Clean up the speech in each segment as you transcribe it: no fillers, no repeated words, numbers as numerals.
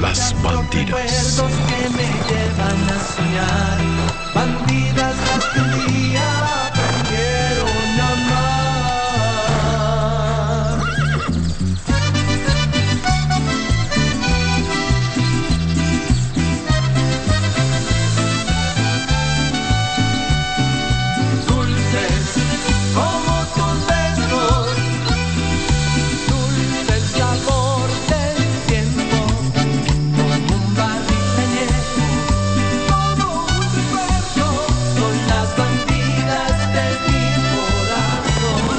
Las Bandidas. Recuerdos que me llevan a soñar. Bandidas las que un día aprendieron a amar. Dulces como tus besos, dulce el sabor del tiempo, como un barril añejo, todo un recuerdo, son las bandidas de mi corazón.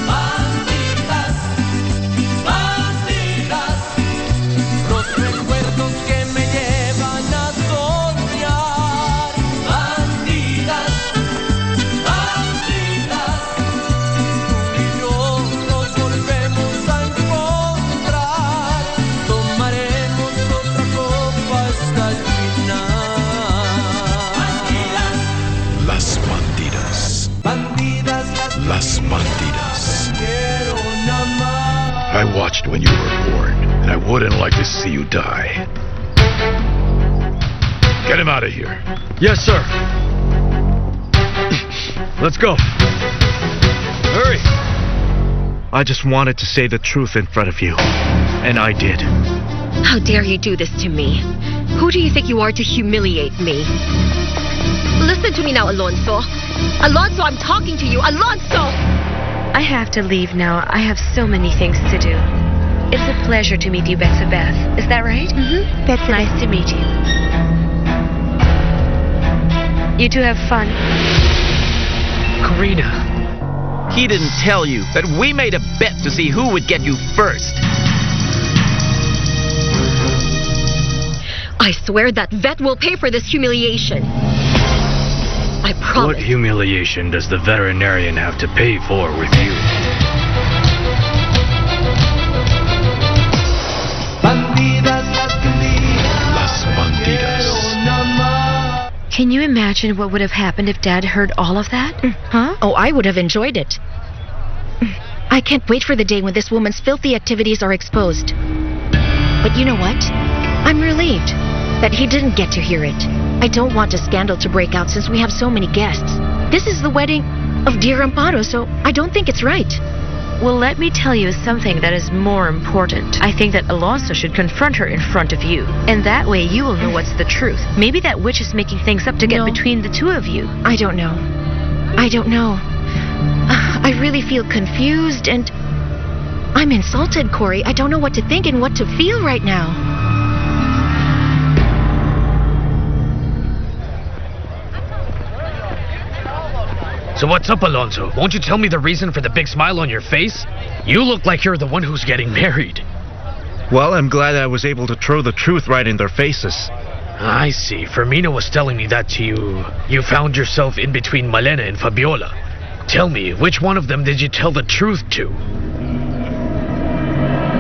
Bandidas, bandidas, los recuerdos que me llevan a soñar. Bandidas, bandidas, tú y yo nos volvemos a encontrar. Tomaremos otra copa hasta el final. Las Bandidas. Bandidas, Las Bandidas. quiero amar. I watched when you were born, and I wouldn't like to see you die. Get him out of here. Yes, sir. Let's go. Hurry. I just wanted to say the truth in front of you, and I did. How dare you do this to me? Who do you think you are to humiliate me? Listen to me now, Alonso. Alonso, I'm talking to you. Alonso! I have to leave now. I have so many things to do. It's a pleasure to meet you, Beth. Is that right? Mm-hmm. That's nice to meet you. You two have fun. Karina, he didn't tell you that we made a bet to see who would get you first. I swear that vet will pay for this humiliation. I What promise. humiliation does the veterinarian have to pay for with you? Bandidas las que un día Las Bandidas. aprendieron a amar. Can you imagine what would have happened if Dad heard all of that? Huh? Oh, I would have enjoyed it. I can't wait for the day when this woman's filthy activities are exposed. But you know what? I'm relieved that he didn't get to hear it. I don't want a scandal to break out since we have so many guests. This is the wedding of dear Amparo, so I don't think it's right. Well, let me tell you something that is more important. I think that Alonso should confront her in front of you. And that way you will know what's the truth. Maybe that witch is making things up to get No. between the two of you. I don't know. I don't know. I really feel confused and I'm insulted, Corey. I don't know what to think and what to feel right now. So what's up, Alonso? Won't you tell me the reason for the big smile on your face? You look like you're the one who's getting married. Well, I'm glad I was able to throw the truth right in their faces. I see. Firmino was telling me that to you. You found yourself in between Malena and Fabiola. Tell me, which one of them did you tell the truth to?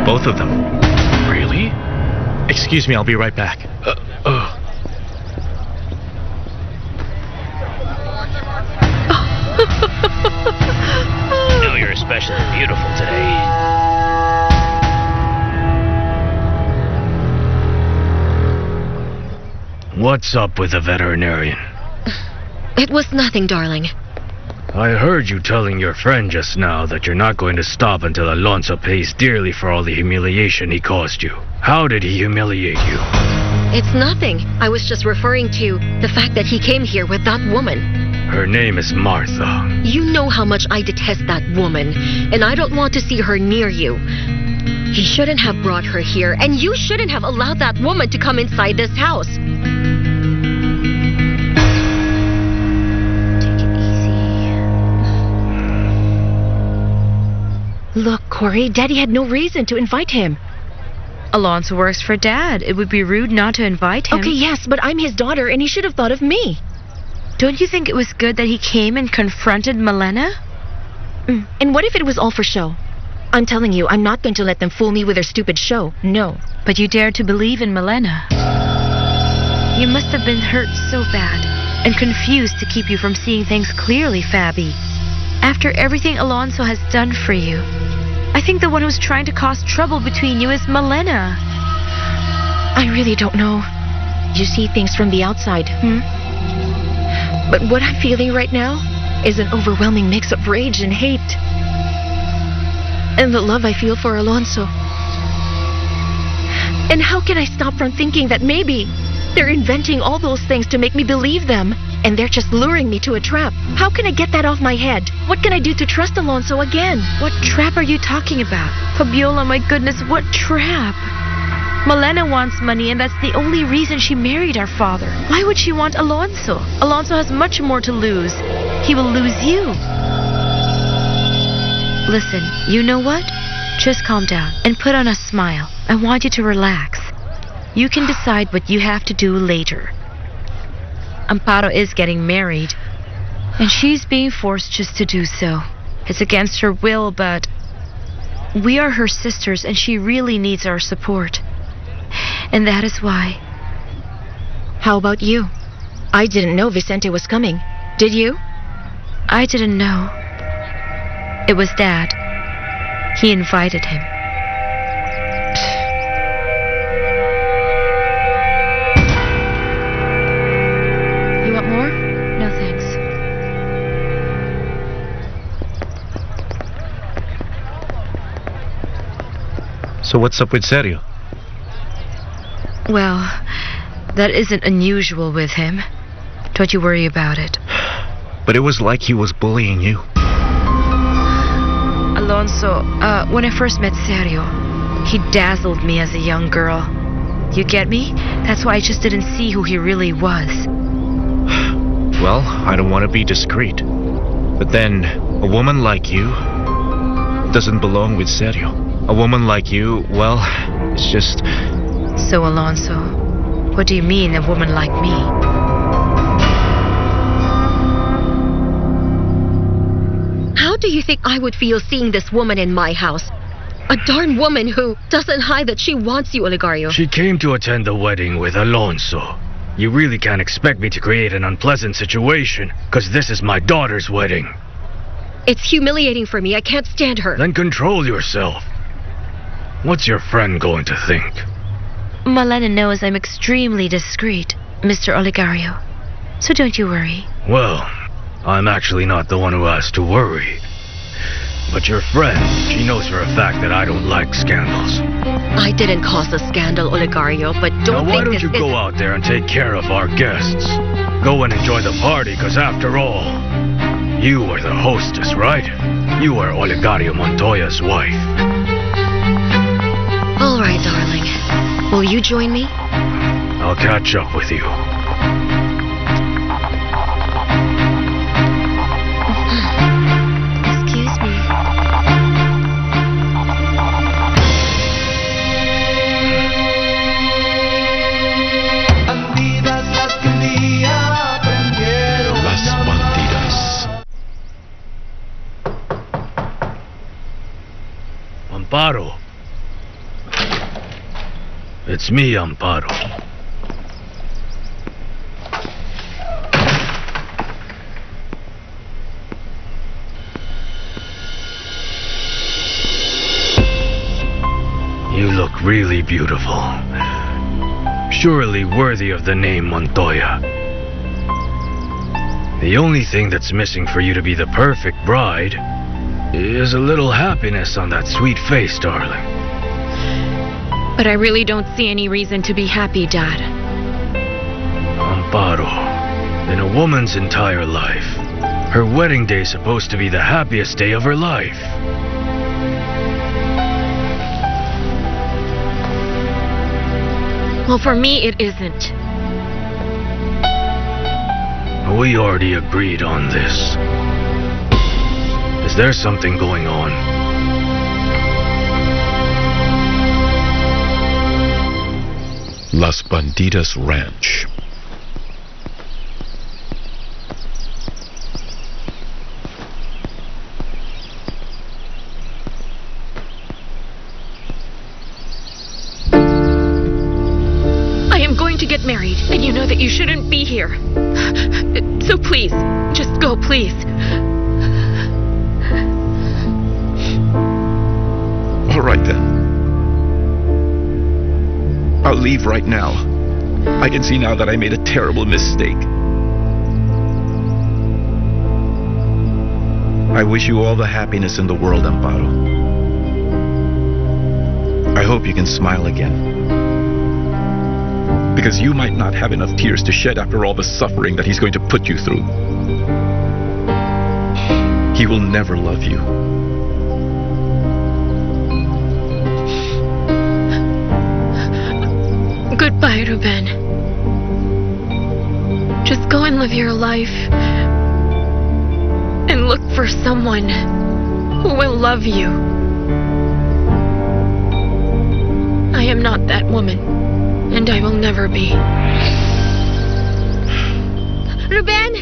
Both of them. Really? Excuse me, I'll be right back. You know you're especially beautiful today. What's up with the veterinarian? It was nothing, darling. I heard you telling your friend just now that you're not going to stop until Alonso pays dearly for all the humiliation he caused you. How did he humiliate you? It's nothing. I was just referring to the fact that he came here with that woman. Her name is Martha. You know how much I detest that woman, and I don't want to see her near you. He shouldn't have brought her here, and you shouldn't have allowed that woman to come inside this house. Take it easy. Look, Corey, Daddy had no reason to invite him. Alonso works for Dad. It would be rude not to invite him. Okay, yes, but I'm his daughter, and he should have thought of me. Don't you think it was good that he came and confronted Malena? And what if it was all for show? I'm telling you, I'm not going to let them fool me with their stupid show. No. But you dared to believe in Malena. You must have been hurt so bad. and confused to keep you from seeing things clearly, Fabi. After everything Alonso has done for you, I think the one who's trying to cause trouble between you is Malena. I really don't know. You see things from the outside, But what I'm feeling right now is an overwhelming mix of rage and hate. And the love I feel for Alonso. And how can I stop from thinking that maybe they're inventing all those things to make me believe them, and they're just luring me to a trap? How can I get that off my head? What can I do to trust Alonso again? What trap are you talking about? Fabiola, my goodness, what trap? Malena wants money, and that's the only reason she married our father. Why would she want Alonso? Alonso has much more to lose. He will lose you. Listen, you know what? Just calm down and put on a smile. I want you to relax. You can decide what you have to do later. Amparo is getting married, and she's being forced just to do so. It's against her will, but we are her sisters, and she really needs our support. And that is why. How about you? I didn't know Vicente was coming. Did you? I didn't know. It was Dad. He invited him. You want more? No thanks. So what's up with Sergio? Well, that isn't unusual with him. Don't you worry about it. But it was like he was bullying you. Alonso, when I first met Sergio, he dazzled me as a young girl. You get me? That's why I just didn't see who he really was. Well, I don't want to be discreet. But then, a woman like you doesn't belong with Sergio. A woman like you, well, it's just... So, Alonso, what do you mean, a woman like me? How do you think I would feel seeing this woman in my house? A darn woman who doesn't hide that she wants you, Oligario. She came to attend the wedding with Alonso. You really can't expect me to create an unpleasant situation, because this is my daughter's wedding. It's humiliating for me. I can't stand her. Then control yourself. What's your friend going to think? Malena knows I'm extremely discreet, Mr. Oligario. So don't you worry. Well, I'm actually not the one who has to worry. But your friend, she knows for a fact that I don't like scandals. I didn't cause a scandal, Oligario, but Now don't why think don't this you go isn't- out there and take care of our guests? Go and enjoy the party, because after all, you are the hostess, right? You are Oligario Montoya's wife. All right, darling. Will you join me? I'll catch up with you. Excuse me. Bandidas las que un día aprendieron Las a amar. Bandidas. Amparo. It's me, Amparo. You look really beautiful. Surely worthy of the name Montoya. The only thing that's missing for you to be the perfect bride is a little happiness on that sweet face, darling. But I really don't see any reason to be happy, Dad. Amparo, in a woman's entire life, her wedding day is supposed to be the happiest day of her life. Well, for me, it isn't. We already agreed on this. Is there something going on? Las Bandidas Ranch. I am going to get married, and you know that you shouldn't be here. So please, just go, please. All right then. I'll leave right now. I can see now that I made a terrible mistake. I wish you all the happiness in the world, Amparo. I hope you can smile again. Because you might not have enough tears to shed after all the suffering that he's going to put you through. He will never love you. Goodbye, Ruben. Just go and live your life. And look for someone who will love you. I am not that woman, and I will never be. Ruben!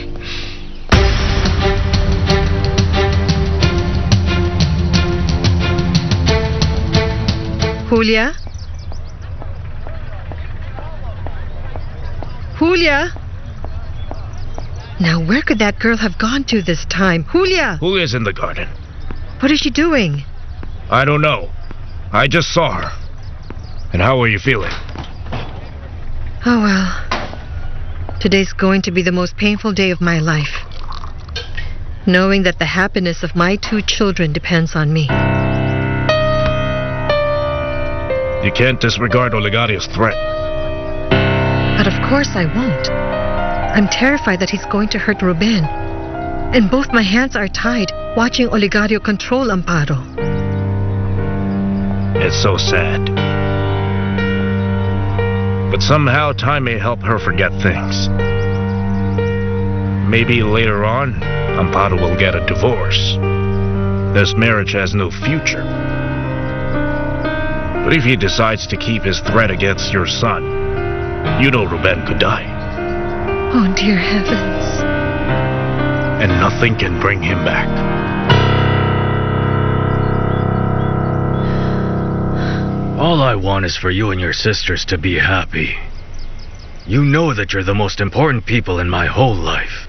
Julia? Julia? Now, where could that girl have gone to this time? Julia! Julia's in the garden. What is she doing? I don't know. I just saw her. And how are you feeling? Oh, well. Today's going to be the most painful day of my life. Knowing that the happiness of my 2 children depends on me. You can't disregard Oligario's threat. But of course I won't. I'm terrified that he's going to hurt Ruben. And both my hands are tied, watching Oligario control Amparo. It's so sad. But somehow time may help her forget things. Maybe later on, Amparo will get a divorce. This marriage has no future. But if he decides to keep his threat against your son, you know Ruben could die. Oh, dear heavens. And nothing can bring him back. All I want is for you and your sisters to be happy. You know that you're the most important people in my whole life.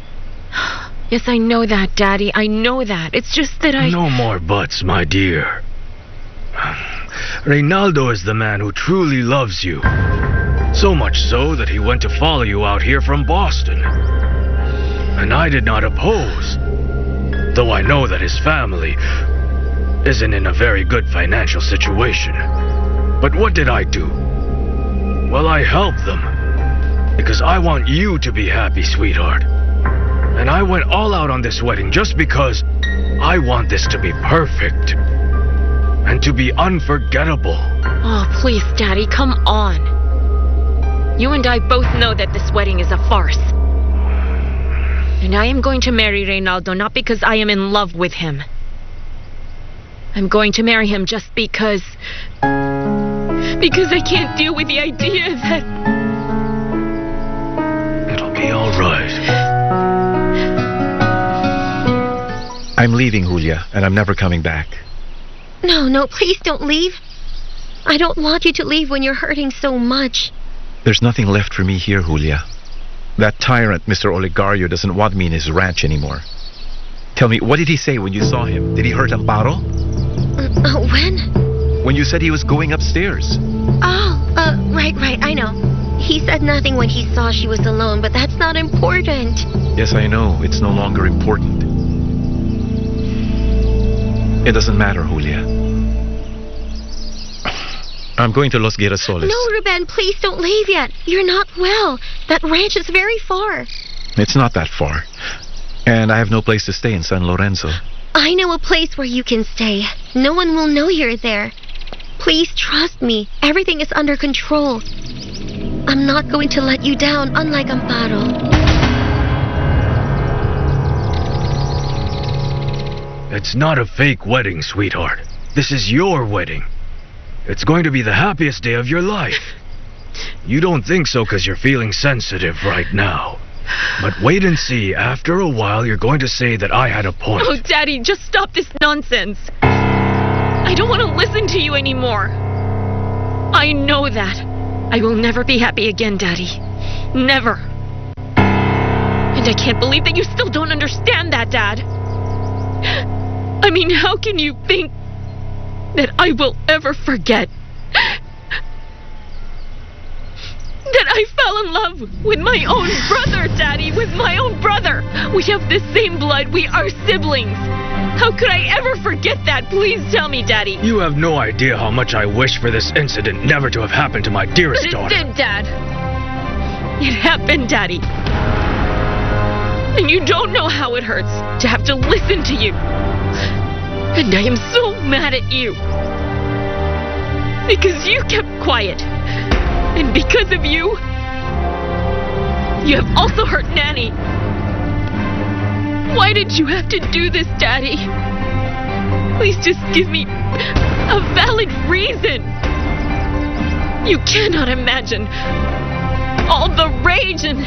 Yes, I know that, Daddy. I know that. It's just that No more buts, my dear. Reynaldo is the man who truly loves you. So much so that he went to follow you out here from Boston. And I did not oppose. Though I know that his family isn't in a very good financial situation. But what did I do? Well, I helped them. Because I want you to be happy, sweetheart. And I went all out on this wedding just because I want this to be perfect. And to be unforgettable. Oh, please, Daddy, come on. You and I both know that this wedding is a farce. And I am going to marry Reynaldo not because I am in love with him. I'm going to marry him just because I can't deal with the idea that... It'll be all right. I'm leaving, Julia, and I'm never coming back. No, please don't leave. I don't want you to leave when you're hurting so much. There's nothing left for me here, Julia. That tyrant, Mr. Oligario, doesn't want me in his ranch anymore. Tell me, what did he say when you saw him? Did he hurt Amparo? When? When you said he was going upstairs. Oh, right, I know. He said nothing when he saw she was alone, but that's not important. Yes, I know. It's no longer important. It doesn't matter, Julia. I'm going to Los Girasoles. No, Ruben, please don't leave yet. You're not well. That ranch is very far. It's not that far. And I have no place to stay in San Lorenzo. I know a place where you can stay. No one will know you're there. Please trust me. Everything is under control. I'm not going to let you down, unlike Amparo. It's not a fake wedding, sweetheart. This is your wedding. It's going to be the happiest day of your life. You don't think so because you're feeling sensitive right now. But wait and see. After a while, you're going to say that I had a point. Oh, Daddy, just stop this nonsense. I don't want to listen to you anymore. I know that. I will never be happy again, Daddy. Never. And I can't believe that you still don't understand that, Dad. I mean, how can you think that I will ever forget that I fell in love with my own brother, Daddy, with my own brother? We have the same blood. We are siblings. How could I ever forget that? Please tell me, Daddy. You have no idea how much I wish for this incident never to have happened to my dearest But it daughter. did, Dad. It happened, Daddy. And you don't know how it hurts to have to listen to you. And I am so mad at you. Because you kept quiet. And because of you, you have also hurt Nanny. Why did you have to do this, Daddy? Please just give me a valid reason. You cannot imagine all the rage and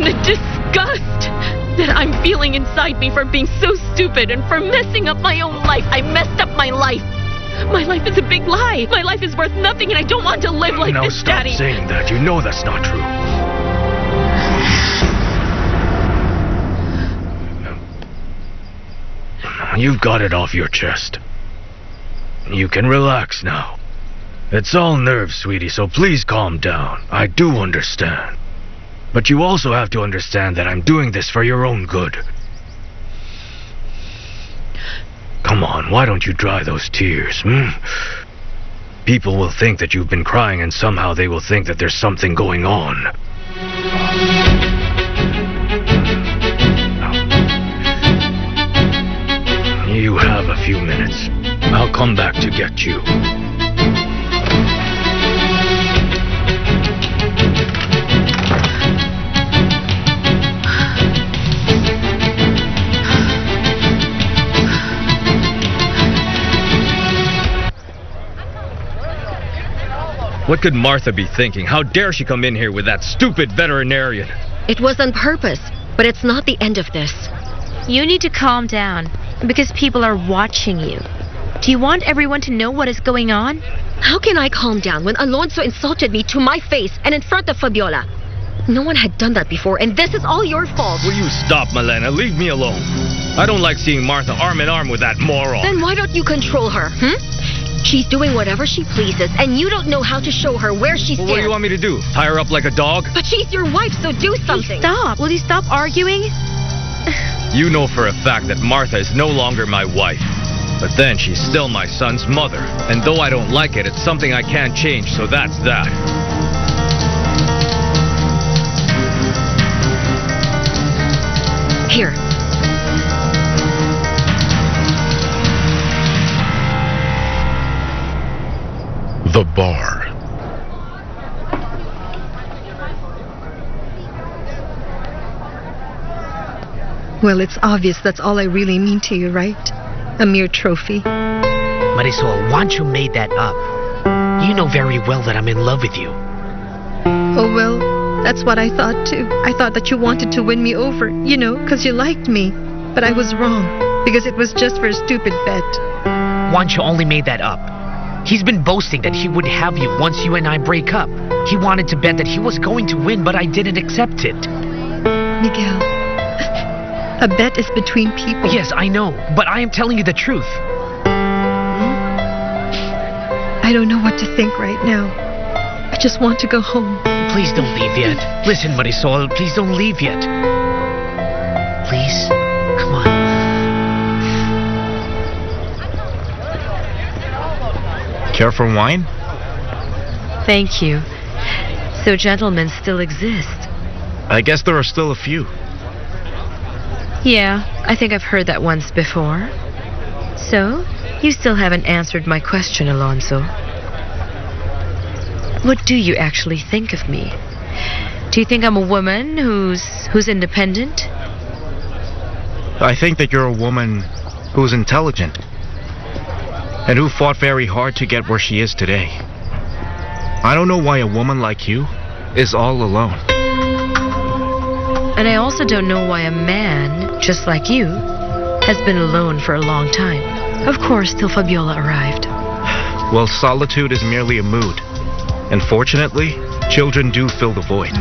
the disgust that I'm feeling inside me for being so stupid and for messing up my own life. I messed up my life. My life is a big lie. My life is worth nothing, and I don't want to live like Now this, stop Daddy. saying that. You know that's not true. You've got it off your chest. You can relax now. It's all nerves, sweetie, so please calm down. I do understand. But you also have to understand that I'm doing this for your own good. Come on, why don't you dry those tears, People will think that you've been crying, and somehow they will think that there's something going on. You have a few minutes. I'll come back to get you. What could Martha be thinking? How dare she come in here with that stupid veterinarian? It was on purpose, but it's not the end of this. You need to calm down, because people are watching you. Do you want everyone to know what is going on? How can I calm down when Alonso insulted me to my face and in front of Fabiola? No one had done that before, and this is all your fault. Will you stop, Malena? Leave me alone. I don't like seeing Martha arm in arm with that moron. Then why don't you control her, She's doing whatever she pleases, and you don't know how to show her where she stands. What do you want me to do? Tie her up like a dog? But she's your wife, so do something. Stop. Will you stop arguing? You know for a fact that Martha is no longer my wife. But then she's still my son's mother. And though I don't like it, it's something I can't change, so that's that. Here. The bar. Well, it's obvious that's all I really mean to you, right? A mere trophy. Marisol, once you made that up, you know very well that I'm in love with you. Oh, well, that's what I thought too. I thought that you wanted to win me over, because you liked me. But I was wrong, because it was just for a stupid bet. Once you only made that up. He's been boasting that he would have you once you and I break up. He wanted to bet that he was going to win, but I didn't accept it. Miguel, a bet is between people. Yes, I know, but I am telling you the truth. I don't know what to think right now. I just want to go home. Please don't leave yet. Listen, Marisol, please don't leave yet. Please, come on. Care for wine? Thank you. So gentlemen still exist. I guess there are still a few. Yeah, I think I've heard that once before. So, you still haven't answered my question, Alonso. What do you actually think of me? Do you think I'm a woman who's independent? I think that you're a woman who's intelligent and who fought very hard to get where she is today. I don't know why a woman like you is all alone. And I also don't know why a man, just like you, has been alone for a long time. Of course, till Fabiola arrived. Well, solitude is merely a mood. And fortunately, children do fill the void.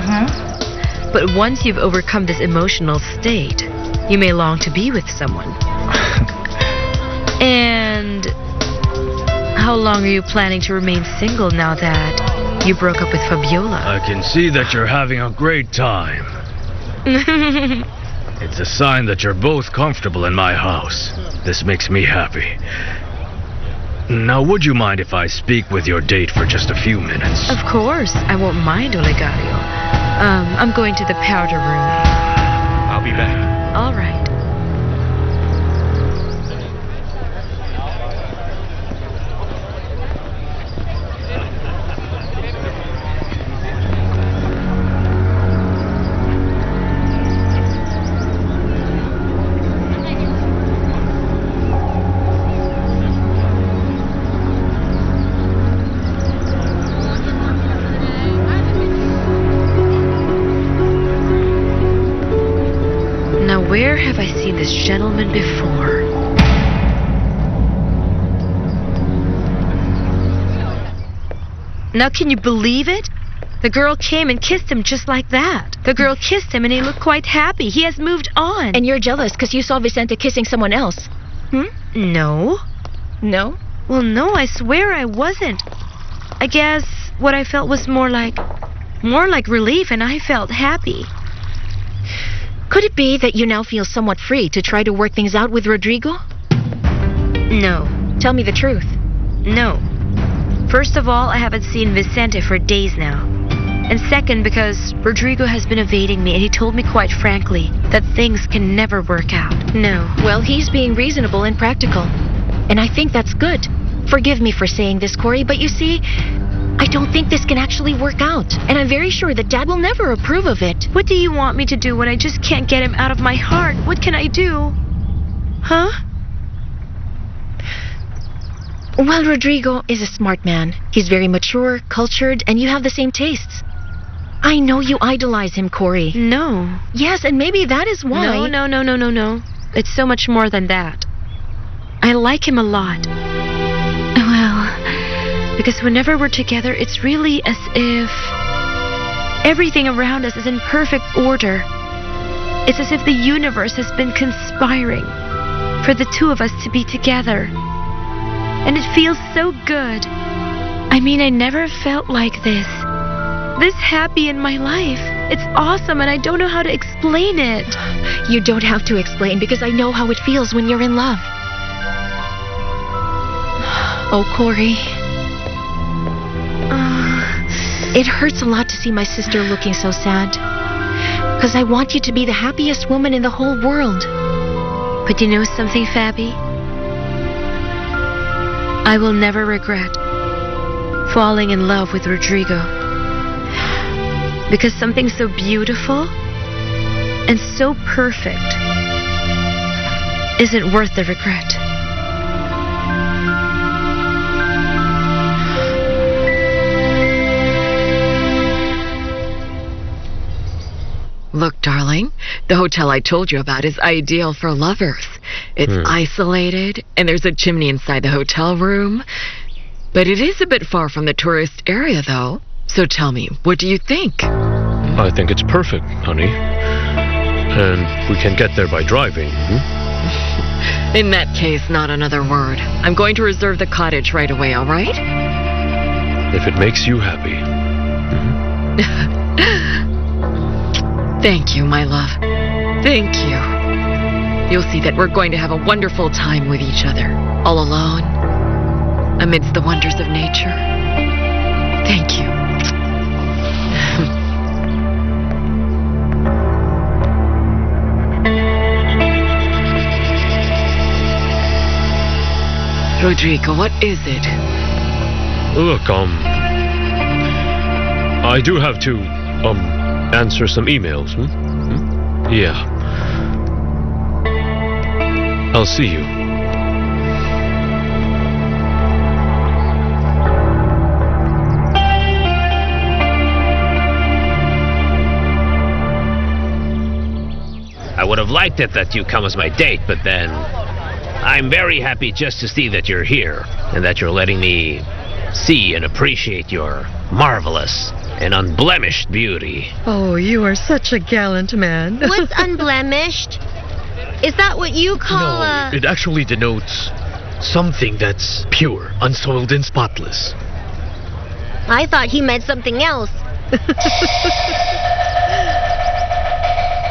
But once you've overcome this emotional state, you may long to be with someone. And how long are you planning to remain single now that you broke up with Fabiola? I can see that you're having a great time. It's a sign that you're both comfortable in my house. This makes me happy. Now, would you mind if I speak with your date for just a few minutes? Of course, I won't mind, Olegario. I'm going to the powder room. I'll be back. All right. Where have I seen this gentleman before? Now, can you believe it? The girl came and kissed him just like that. The girl kissed him and he looked quite happy. He has moved on. And you're jealous because you saw Vicente kissing someone else. No. No? Well, no, I swear I wasn't. I guess what I felt was more like relief, and I felt happy. Could it be that you now feel somewhat free to try to work things out with Rodrigo? No. Tell me the truth. No. First of all, I haven't seen Vicente for days now. And second, because Rodrigo has been evading me, and he told me quite frankly that things can never work out. No. Well, he's being reasonable and practical. And I think that's good. Forgive me for saying this, Corey, but you see, I don't think this can actually work out. And I'm very sure that Dad will never approve of it. What do you want me to do when I just can't get him out of my heart? What can I do? Huh? Well, Rodrigo is a smart man. He's very mature, cultured, and you have the same tastes. I know you idolize him, Corey. No. Yes, and maybe that is why... No. It's so much more than that. I like him a lot. Well, because whenever we're together, it's really as if everything around us is in perfect order. It's as if the universe has been conspiring for the two of us to be together. And it feels so good. I mean, I never felt like this happy in my life. It's awesome, and I don't know how to explain it. You don't have to explain, because I know how it feels when you're in love. Oh, Corey. It hurts a lot to see my sister looking so sad. Because I want you to be the happiest woman in the whole world. But you know something, Fabi? I will never regret falling in love with Rodrigo. Because something so beautiful and so perfect isn't worth the regret. Look, darling, the hotel I told you about is ideal for lovers. It's isolated, and there's a chimney inside the hotel room. But it is a bit far from the tourist area, though. So tell me, what do you think? I think it's perfect, honey. And we can get there by driving. In that case, not another word. I'm going to reserve the cottage right away, all right? If it makes you happy. Thank you, my love. Thank you. You'll see that we're going to have a wonderful time with each other, all alone, amidst the wonders of nature. Thank you. Rodrigo, what is it? Look, I do have to, answer some emails, Yeah. I'll see you. I would have liked it that you come as my date, but then I'm very happy just to see that you're here and that you're letting me see and appreciate your marvelous An unblemished beauty. Oh, you are such a gallant man. What's unblemished? Is that what you call No, it actually denotes something that's pure, unsoiled, and spotless. I thought he meant something else.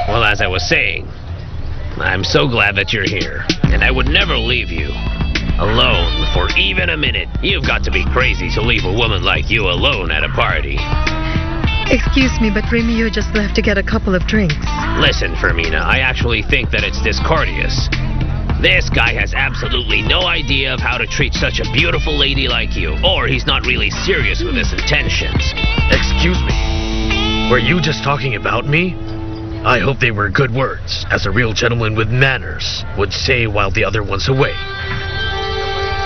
Well, as I was saying, I'm so glad that you're here, and I would never leave you alone for even a minute. You've got to be crazy to leave a woman like you alone at a party. Excuse me, but Romeo just left to get a couple of drinks. Listen, Fermina, I actually think that it's discourteous. This guy has absolutely no idea of how to treat such a beautiful lady like you, or he's not really serious with his intentions. Excuse me. Were you just talking about me? I hope they were good words, as a real gentleman with manners would say while the other one's away.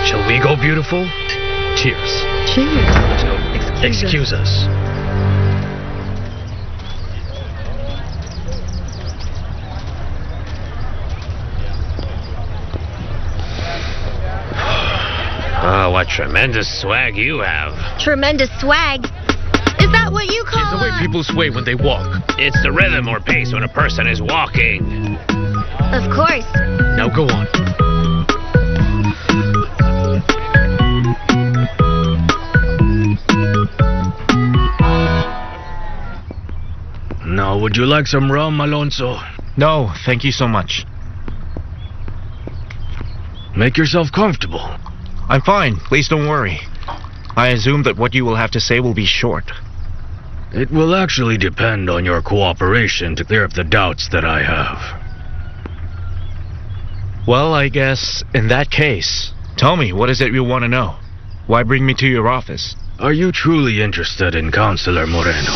Shall we go, beautiful? Cheers. Cheers. Excuse us. Oh, what tremendous swag you have. Tremendous swag. Is that what you call It's the way people sway when they walk. It's the rhythm or pace when a person is walking. Of course. Now go on. Now, would you like some rum, Alonso? No, thank you so much. Make yourself comfortable. I'm fine. Please don't worry. I assume that what you will have to say will be short. It will actually depend on your cooperation to clear up the doubts that I have. Well, I guess, in that case, tell me, what is it you want to know? Why bring me to your office? Are you truly interested in Counselor Moreno?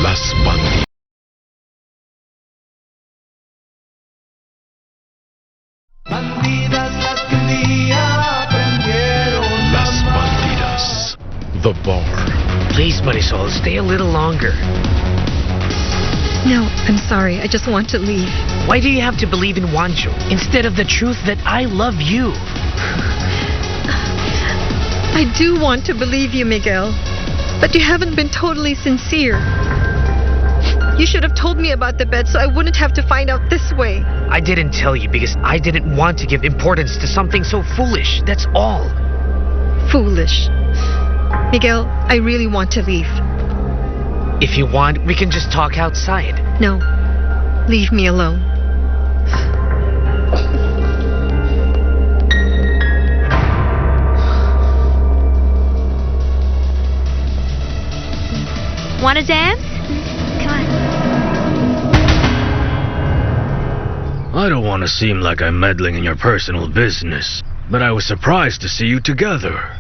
Las Bandidas. Bandidas las que un día aprendieron Las Bandidas. The bar. Please, Marisol, stay a little longer. No, I'm sorry. I just want to leave. Why do you have to believe in Juancho instead of the truth that I love you? I do want to believe you, Miguel. But you haven't been totally sincere. You should have told me about the bed so I wouldn't have to find out this way. I didn't tell you because I didn't want to give importance to something so foolish. That's all. Foolish. Miguel, I really want to leave. If you want, we can just talk outside. No. Leave me alone. Wanna dance? Come on. I don't want to seem like I'm meddling in your personal business, but I was surprised to see you together.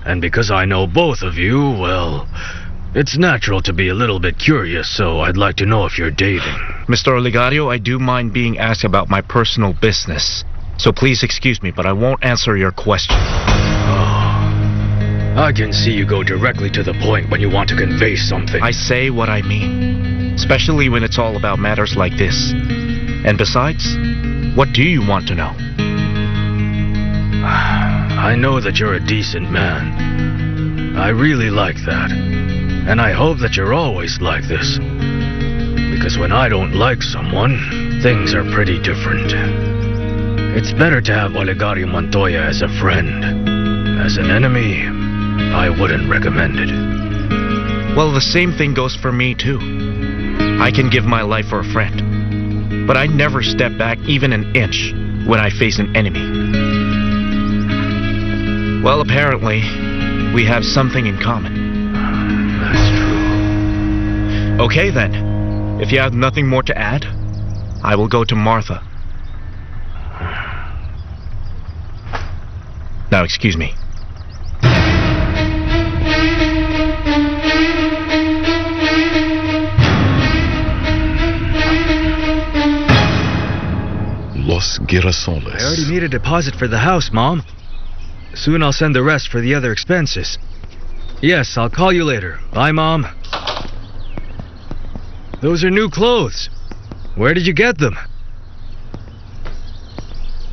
And because I know both of you, well, it's natural to be a little bit curious, so I'd like to know if you're dating. Mr. Oligario, I do mind being asked about my personal business. So please excuse me, but I won't answer your question. I can see you go directly to the point when you want to convey something. I say what I mean, especially when it's all about matters like this. And besides, what do you want to know? I know that you're a decent man. I really like that. And I hope that you're always like this. Because when I don't like someone, things are pretty different. It's better to have Olegario Montoya as a friend. As an enemy, I wouldn't recommend it. Well, the same thing goes for me, too. I can give my life for a friend. But I never step back even an inch when I face an enemy. Well, apparently, we have something in common. That's true. Okay, then. If you have nothing more to add, I will go to Martha. Now, excuse me. Los Girasoles. I already made a deposit for the house, Mom. Soon I'll send the rest for the other expenses. Yes, I'll call you later. Bye, Mom. Those are new clothes. Where did you get them?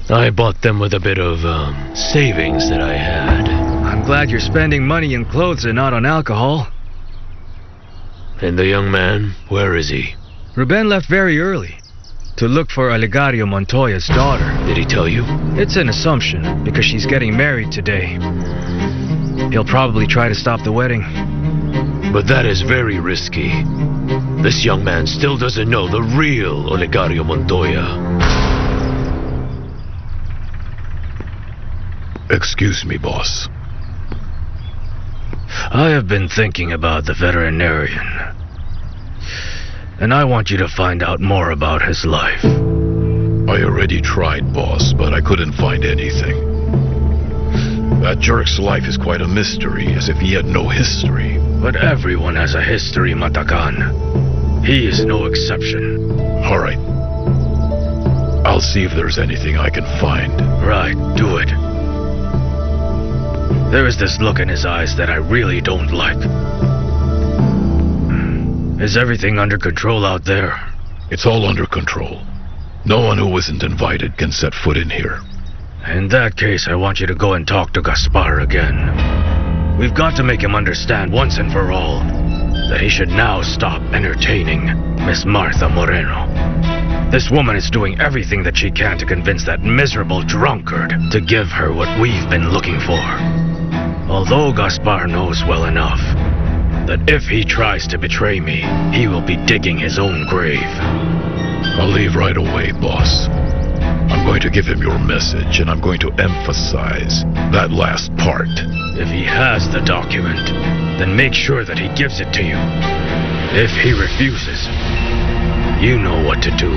I bought them with a bit of, savings that I had. I'm glad you're spending money in clothes and not on alcohol. And the young man, where is he? Ruben left very early to look for Olegario Montoya's daughter. Did he tell you? It's an assumption because she's getting married today. He'll probably try to stop the wedding. But that is very risky. This young man still doesn't know the real Olegario Montoya. Excuse me, boss. I have been thinking about the veterinarian. And I want you to find out more about his life. I already tried, boss, but I couldn't find anything. That jerk's life is quite a mystery, as if he had no history. But everyone has a history, Matakan. He is no exception. All right. I'll see if there's anything I can find. Right, do it. There is this look in his eyes that I really don't like. Is everything under control out there? It's all under control. No one who isn't invited can set foot in here. In that case, I want you to go and talk to Gaspar again. We've got to make him understand once and for all that he should now stop entertaining Miss Martha Moreno. This woman is doing everything that she can to convince that miserable drunkard to give her what we've been looking for. Although Gaspar knows well enough that if he tries to betray me, he will be digging his own grave. I'll leave right away, boss. I'm going to give him your message, and I'm going to emphasize that last part. If he has the document, then make sure that he gives it to you. If he refuses, you know what to do.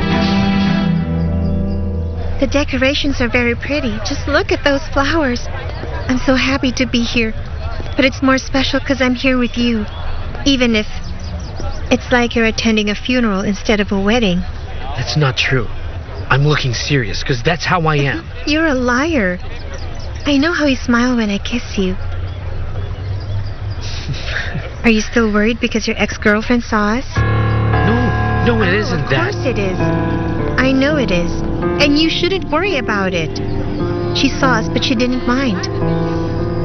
The decorations are very pretty. Just look at those flowers. I'm so happy to be here. But it's more special because I'm here with you. Even if it's like you're attending a funeral instead of a wedding. That's not true. I'm looking serious because that's how I am. You're a liar. I know how you smile when I kiss you. Are you still worried because your ex-girlfriend saw us? No, it isn't that. Of course it is. I know it is. And you shouldn't worry about it. She saw us, but she didn't mind.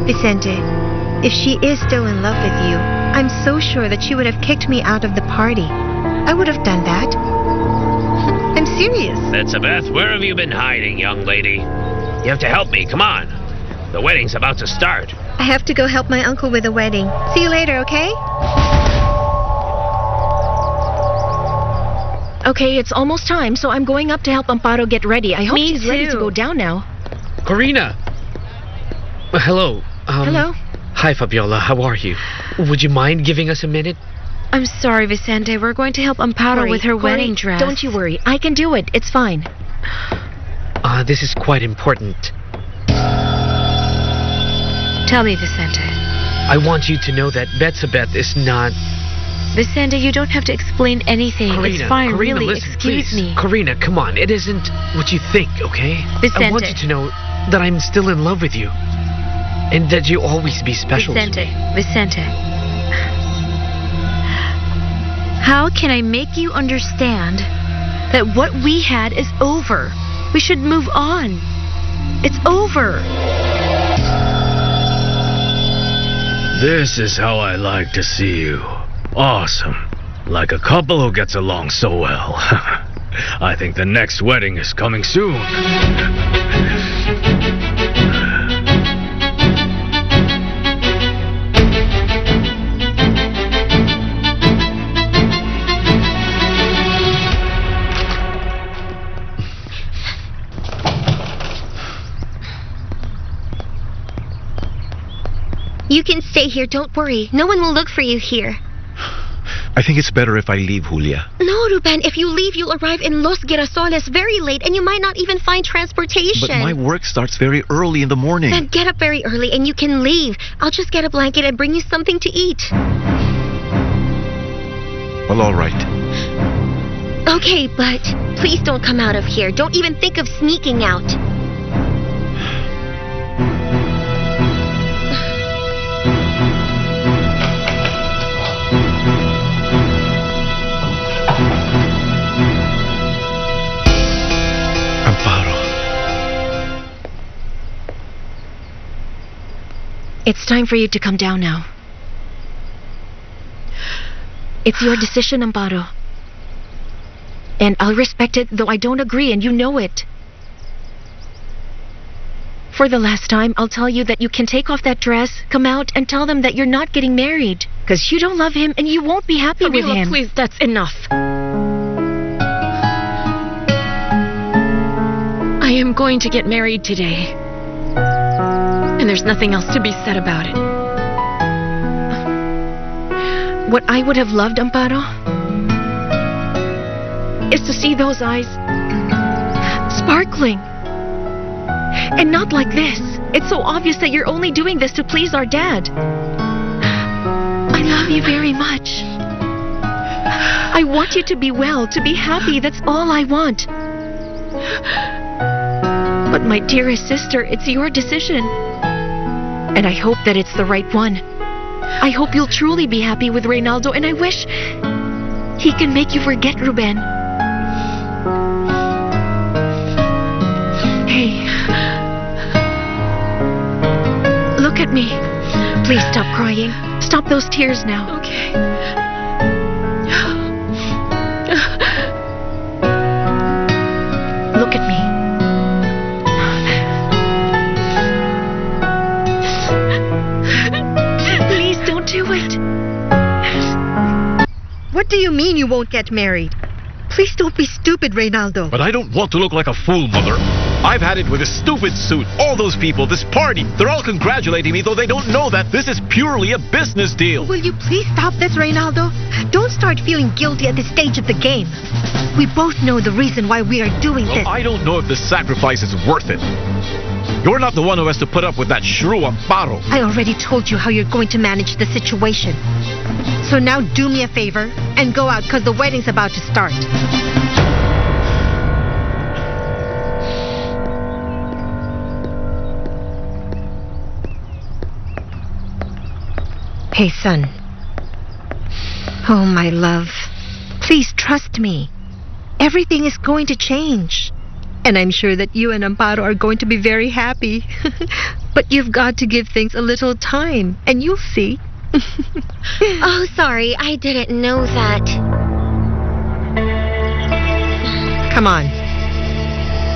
Vicente, if she is still in love with you, I'm so sure that she would have kicked me out of the party. I would have done that. I'm serious. Elizabeth, where have you been hiding, young lady? You have to help me, come on. The wedding's about to start. I have to go help my uncle with the wedding. See you later, okay? Okay, it's almost time, so I'm going up to help Amparo get ready. I hope she's ready to go down now. Corina! Hello. Hello. Hi, Fabiola. How are you? Would you mind giving us a minute? I'm sorry, Vicente. We're going to help Amparo with her wedding dress. Don't you worry. I can do it. It's fine. This is quite important. Tell me, Vicente. I want you to know that Betsabeth is not... Vicente, you don't have to explain anything. Corina, it's fine, Corina, really. Listen, Excuse please. me. Corina, come on. It isn't what you think, okay? Vicente. I want you to know that I'm still in love with you. And that you'll always be special to me. Vicente. How can I make you understand that what we had is over? We should move on. It's over. This is how I like to see you. Awesome. Like a couple who gets along so well. I think the next wedding is coming soon. You can stay here, don't worry. No one will look for you here. I think it's better if I leave, Julia. No, Ruben, if you leave, you'll arrive in Los Girasoles very late and you might not even find transportation. But my work starts very early in the morning. Then get up very early and you can leave. I'll just get a blanket and bring you something to eat. Well, all right. Okay, but please don't come out of here. Don't even think of sneaking out. It's time for you to come down now. It's your decision, Amparo. And I'll respect it, though I don't agree, and you know it. For the last time, I'll tell you that you can take off that dress, come out, and tell them that you're not getting married. Because you don't love him, and you won't be happy with him. Please, that's enough. I am going to get married today. And there's nothing else to be said about it. What I would have loved, Amparo, is to see those eyes sparkling. And not like this. It's so obvious that you're only doing this to please our dad. I love you very much. I want you to be well, to be happy. That's all I want. But my dearest sister, it's your decision. And I hope that it's the right one. I hope you'll truly be happy with Reynaldo, and I wish he can make you forget Ruben. Hey. Look at me. Please stop crying. Stop those tears now. Okay. Look at me. Please don't do it. What do you mean you won't get married? Please don't be stupid, Reynaldo. But I don't want to look like a fool, Mother. I've had it with this stupid suit. All those people, this party, they're all congratulating me, though they don't know that this is purely a business deal. Will you please stop this, Reynaldo? Don't start feeling guilty at this stage of the game. We both know the reason why we are doing this. Well, I don't know if this sacrifice is worth it. You're not the one who has to put up with that shrew Amparo. I already told you how you're going to manage the situation. So now do me a favor and go out, because the wedding's about to start. Hey, son. Oh, my love. Please trust me. Everything is going to change. And I'm sure that you and Amparo are going to be very happy. But you've got to give things a little time, and you'll see. Oh, sorry, I didn't know that. Come on.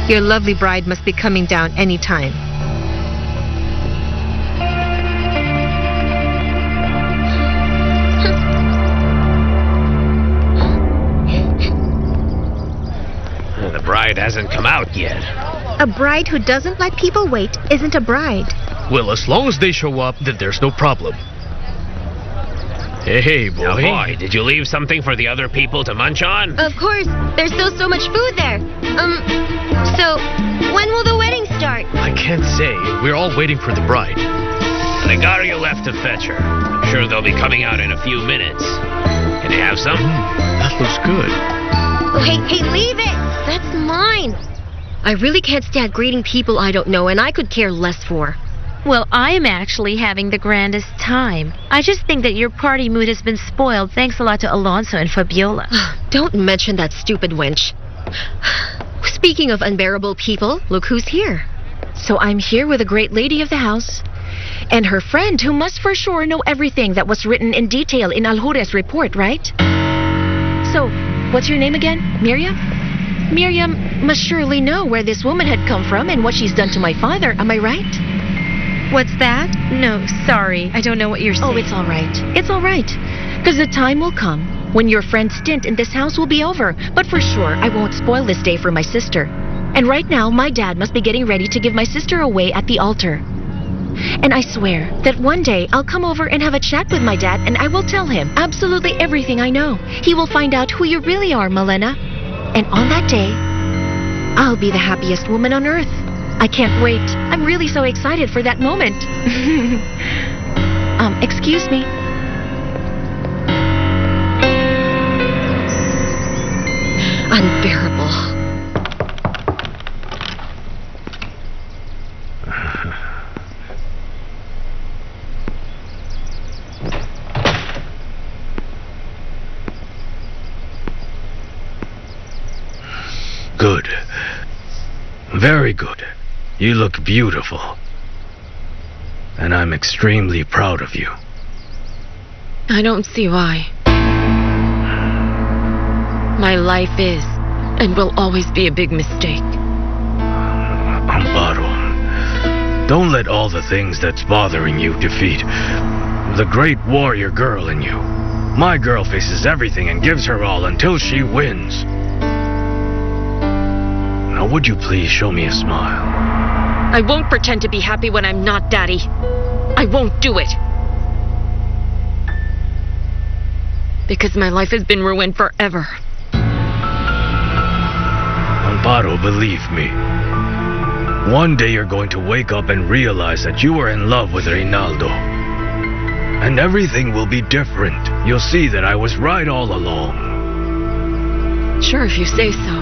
Your lovely bride must be coming down any time. The bride hasn't come out yet. A bride who doesn't let people wait isn't a bride. Well, as long as they show up, then there's no problem. Hey, boy. Now, boy, did you leave something for the other people to munch on? Of course, there's still so much food there. So, when will the wedding start? I can't say. We're all waiting for the bride. Olegario left to fetch her. I'm sure they'll be coming out in a few minutes. Can you have some? That looks good. Oh, hey, leave it! That's mine! I really can't stand greeting people I don't know, and I could care less for. Well, I'm actually having the grandest time. I just think that your party mood has been spoiled thanks a lot to Alonso and Fabiola. Don't mention that stupid wench. Speaking of unbearable people, look who's here. So I'm here with a great lady of the house and her friend, who must for sure know everything that was written in detail in Aljure's report, right? So, what's your name again? Miriam? Miriam must surely know where this woman had come from and what she's done to my father, am I right? What's that? No, sorry. I don't know what you're saying. Oh, it's all right. It's all right. Because the time will come when your friend's stint in this house will be over. But for sure, I won't spoil this day for my sister. And right now, my dad must be getting ready to give my sister away at the altar. And I swear that one day I'll come over and have a chat with my dad, and I will tell him absolutely everything I know. He will find out who you really are, Malena. And on that day, I'll be the happiest woman on earth. I can't wait. I'm really so excited for that moment. Excuse me. Unbearable. Good. Very good. You look beautiful. and I'm extremely proud of you. I don't see why. My life is and will always be a big mistake. Amparo, don't let all the things that's bothering you defeat the great warrior girl in you. My girl faces everything and gives her all until she wins. Now would you please show me a smile? I won't pretend to be happy when I'm not, Daddy. I won't do it. Because my life has been ruined forever. Amparo, believe me. One day you're going to wake up and realize that you were in love with Reynaldo. And everything will be different. You'll see that I was right all along. Sure, if you say so.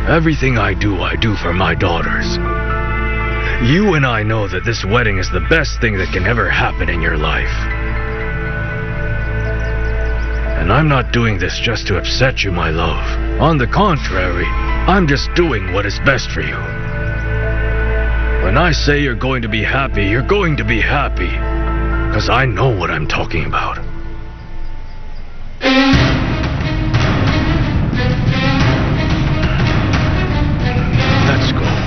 Everything I do for my daughters. You and I know that this wedding is the best thing that can ever happen in your life. And I'm not doing this just to upset you, my love. On the contrary, I'm just doing what is best for you. When I say you're going to be happy, you're going to be happy. Because I know what I'm talking about. Let's go.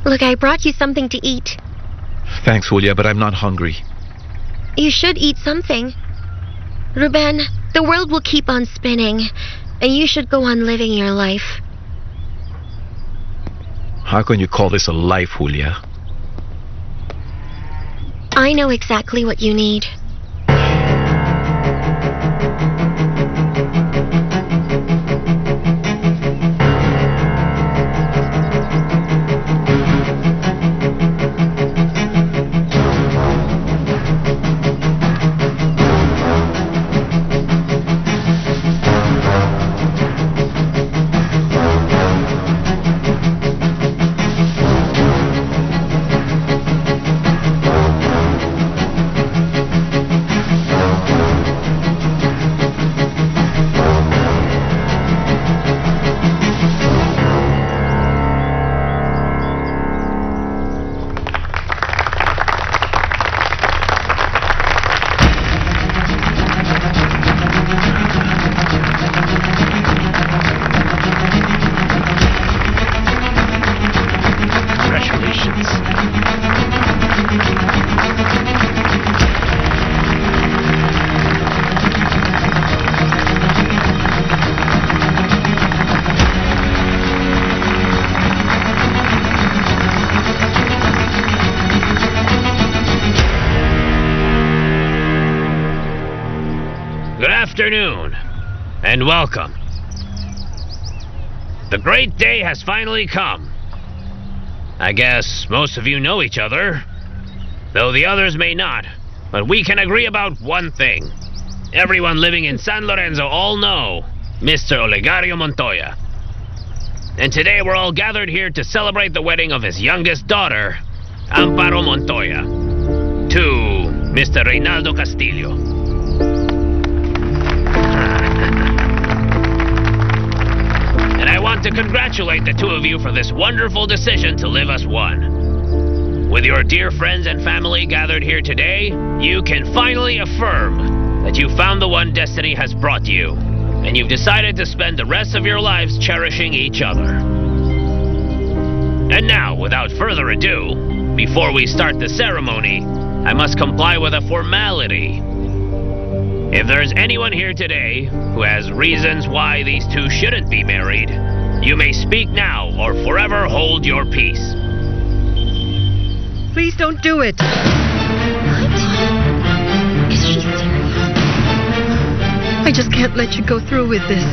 Look, I brought you something to eat. Thanks, Julia, but I'm not hungry. You should eat something. Ruben, the world will keep on spinning, and you should go on living your life. How can you call this a life, Julia? I know exactly what you need. Afternoon, and welcome. The great day has finally come. I guess most of you know each other, though the others may not, but we can agree about one thing. Everyone living in San Lorenzo all know Mr. Olegario Montoya. And today we're all gathered here to celebrate the wedding of his youngest daughter, Amparo Montoya, to Mr. Reynaldo Castillo. And I want to congratulate the two of you for this wonderful decision to live as one. With your dear friends and family gathered here today, you can finally affirm that you found the one destiny has brought you, and you've decided to spend the rest of your lives cherishing each other. And now, without further ado, before we start the ceremony, I must comply with a formality. If there's anyone here today who has reasons why these two shouldn't be married, you may speak now or forever hold your peace. Please don't do it. What? Is she serious? I just can't let you go through with this.